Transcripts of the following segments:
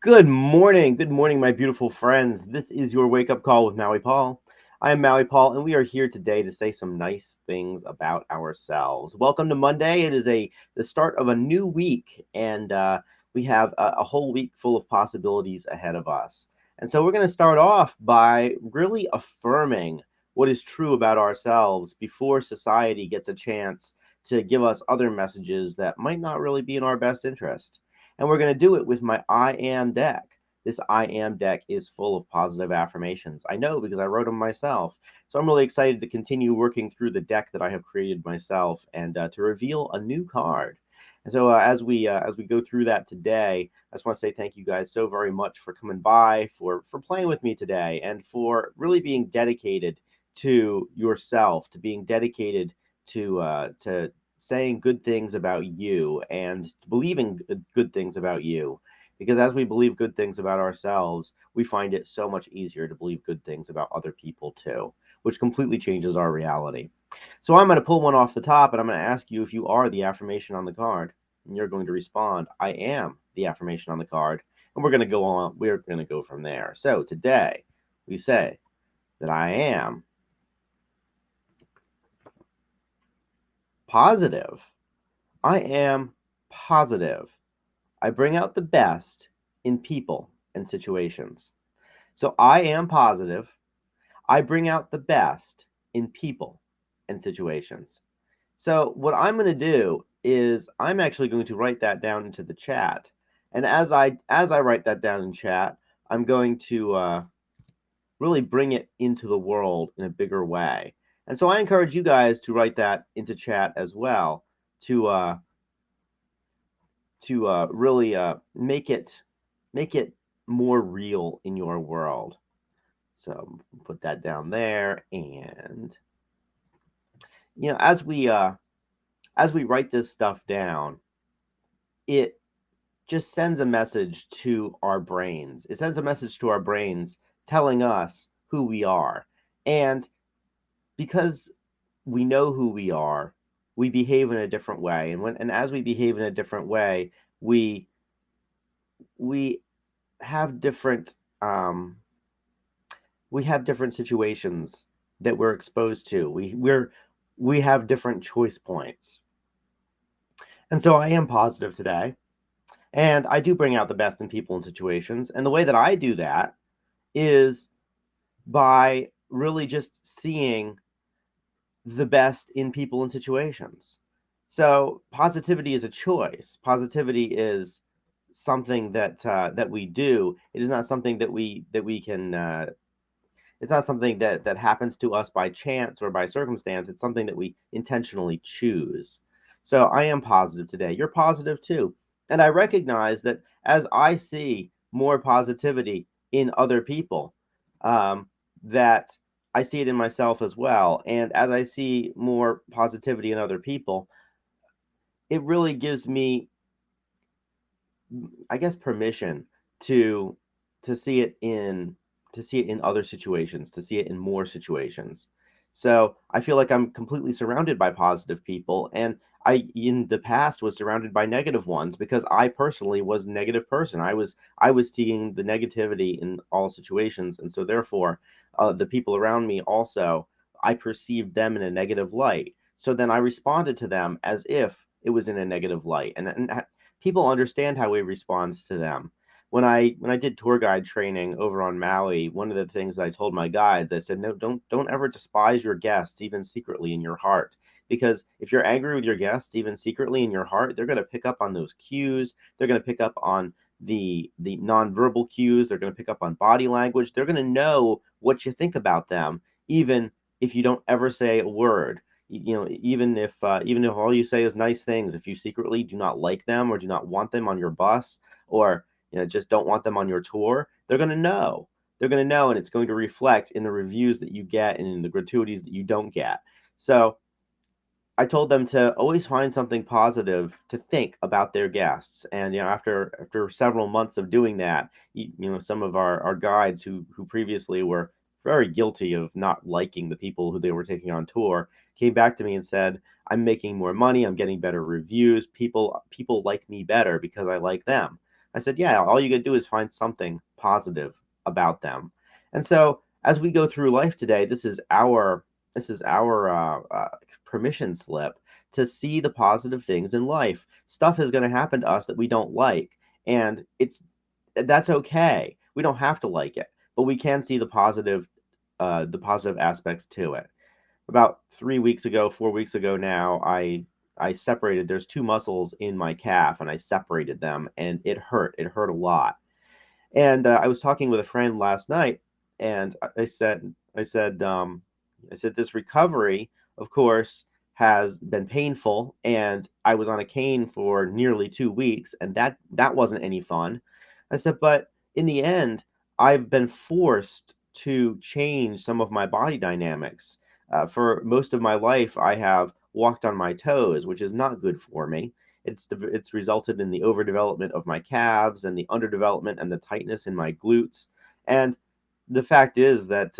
Good morning, my beautiful friends. This is your wake up call with Maui Paul. I am Maui Paul, and we are here today to say some nice things about ourselves. Welcome to Monday. It is the start of a new week, and we have a whole week full of possibilities ahead of us. And so we're going to start off by really affirming what is true about ourselves before society gets a chance to give us other messages that might not really be in our best interest. And we're going to do it with my I am deck. This I am deck is full of positive affirmations. I know because I wrote them myself. So I'm really excited to continue working through the deck that I have created myself and to reveal a new card. And so as we go through that today, I just want to say thank you guys so very much for coming by, for playing with me today, and for really being dedicated to yourself, to being dedicated to saying good things about you and believing good things about you. Because as we believe good things about ourselves, we find it so much easier to believe good things about other people too, which completely changes our reality. So I'm going to pull one off the top and I'm going to ask you if you are the affirmation on the card. And you're going to respond, I am the affirmation on the card. And we're going to go from there. So today we say that I am positive. I am positive. I bring out the best in people and situations. So I am positive. I bring out the best in people and situations. So what I'm going to do is I'm actually going to write that down into the chat. And as I write that down in chat, I'm going to really bring it into the world in a bigger way. And so I encourage you guys to write that into chat as well to really make it more real in your world. So put that down there, and as we write this stuff down, it just sends a message to our brains. It sends a message to our brains telling us who we are, and because we know who we are, we behave in a different way, and as we behave in a different way, we we have different um, we have different situations that we're exposed to. We have different choice points. And so I am positive today, and I do bring out the best in people and situations. And the way that I do that is by really just seeing the best in people and situations. So positivity is a choice. Positivity is something that we do. It is not something that we can it's not something that happens to us by chance or by circumstance. It's something that we intentionally choose. So I am positive today. You're positive too. And I recognize that as I see more positivity in other people, that I see it in myself as well. And as I see more positivity in other people, it really gives me, I guess, permission to to see it in to see it in other situations, to see it in more situations. So I feel like I'm completely surrounded by positive people, and I in the past was surrounded by negative ones because I personally was a negative person. I was seeing the negativity in all situations, and so therefore, the people around me also, I perceived them in a negative light. So then I responded to them as if it was in a negative light, and people understand how we respond to them. When I did tour guide training over on Maui, one of the things I told my guides, I said, no, don't ever despise your guests, even secretly in your heart. Because if you're angry with your guests, even secretly in your heart, they're going to pick up on those cues. They're going to pick up on the nonverbal cues. They're going to pick up on body language. They're going to know what you think about them, even if you don't ever say a word. Even if all you say is nice things, if you secretly do not like them or do not want them on your bus, or just don't want them on your tour, they're going to know. They're going to know, and it's going to reflect in the reviews that you get and in the gratuities that you don't get. So I told them to always find something positive to think about their guests. And after several months of doing that, some of our guides who previously were very guilty of not liking the people who they were taking on tour came back to me and said, I'm making more money, I'm getting better reviews, people like me better because I like them. I said, yeah, all you gotta do is find something positive about them. And so as we go through life today, this is our permission slip to see the positive things in life. Stuff is going to happen to us that we don't like, and that's okay. We don't have to like it, but we can see the positive aspects to it. About 3 weeks ago, 4 weeks ago now, I separated. There's two muscles in my calf, and I separated them, and it hurt. It hurt a lot. And I was talking with a friend last night, and I said this recovery, of course, has been painful, and I was on a cane for nearly 2 weeks, and that wasn't any fun. I said, but in the end, I've been forced to change some of my body dynamics. For most of my life, I have walked on my toes, which is not good for me. It's resulted in the overdevelopment of my calves and the underdevelopment and the tightness in my glutes. And the fact is that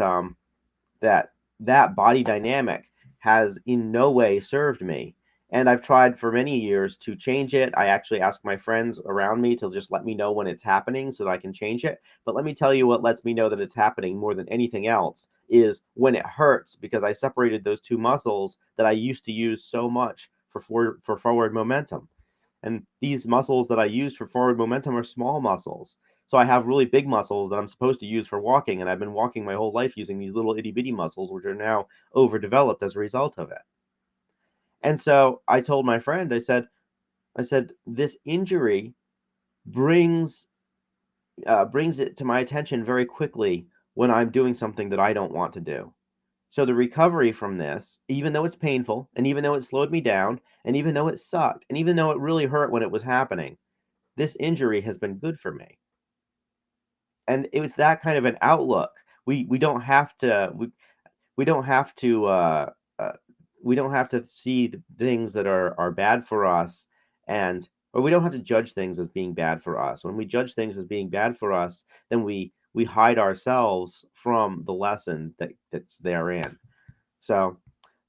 that body dynamic has in no way served me. And I've tried for many years to change it. I actually ask my friends around me to just let me know when it's happening so that I can change it. But let me tell you what lets me know that it's happening more than anything else is when it hurts, because I separated those two muscles that I used to use so much for forward momentum. And these muscles that I use for forward momentum are small muscles. So I have really big muscles that I'm supposed to use for walking, and I've been walking my whole life using these little itty bitty muscles, which are now overdeveloped as a result of it. And so I told my friend, I said, this injury brings brings it to my attention very quickly when I'm doing something that I don't want to do. So the recovery from this, even though it's painful, and even though it slowed me down, and even though it sucked, and even though it really hurt when it was happening, this injury has been good for me. And it was that kind of an outlook. We don't have to we don't have to uh, we don't have to see the things that are bad for us, and or we don't have to judge things as being bad for us. When we judge things as being bad for us, then we hide ourselves from the lesson that's therein. So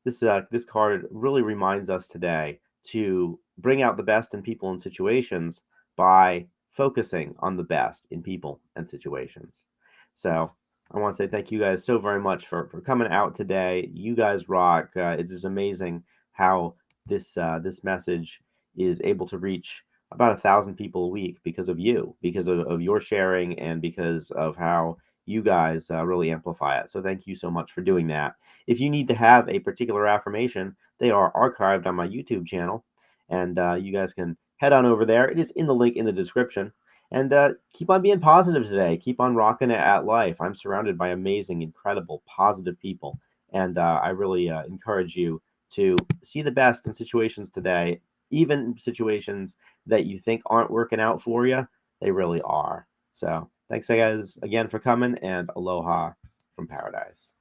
this card really reminds us today to bring out the best in people and situations by focusing on the best in people and situations. So I want to say thank you guys so very much for coming out today. You guys rock. It is amazing how this message is able to reach about 1,000 people a week because of you, because of your sharing, and because of how you guys really amplify it. So thank you so much for doing that. If you need to have a particular affirmation, they are archived on my YouTube channel, and you guys can head on over there. It is in the link in the description. And keep on being positive today. Keep on rocking it at life. I'm surrounded by amazing, incredible, positive people, and I really encourage you to see the best in situations today, even situations that you think aren't working out for you. They really are. So thanks, guys, again for coming, and aloha from paradise.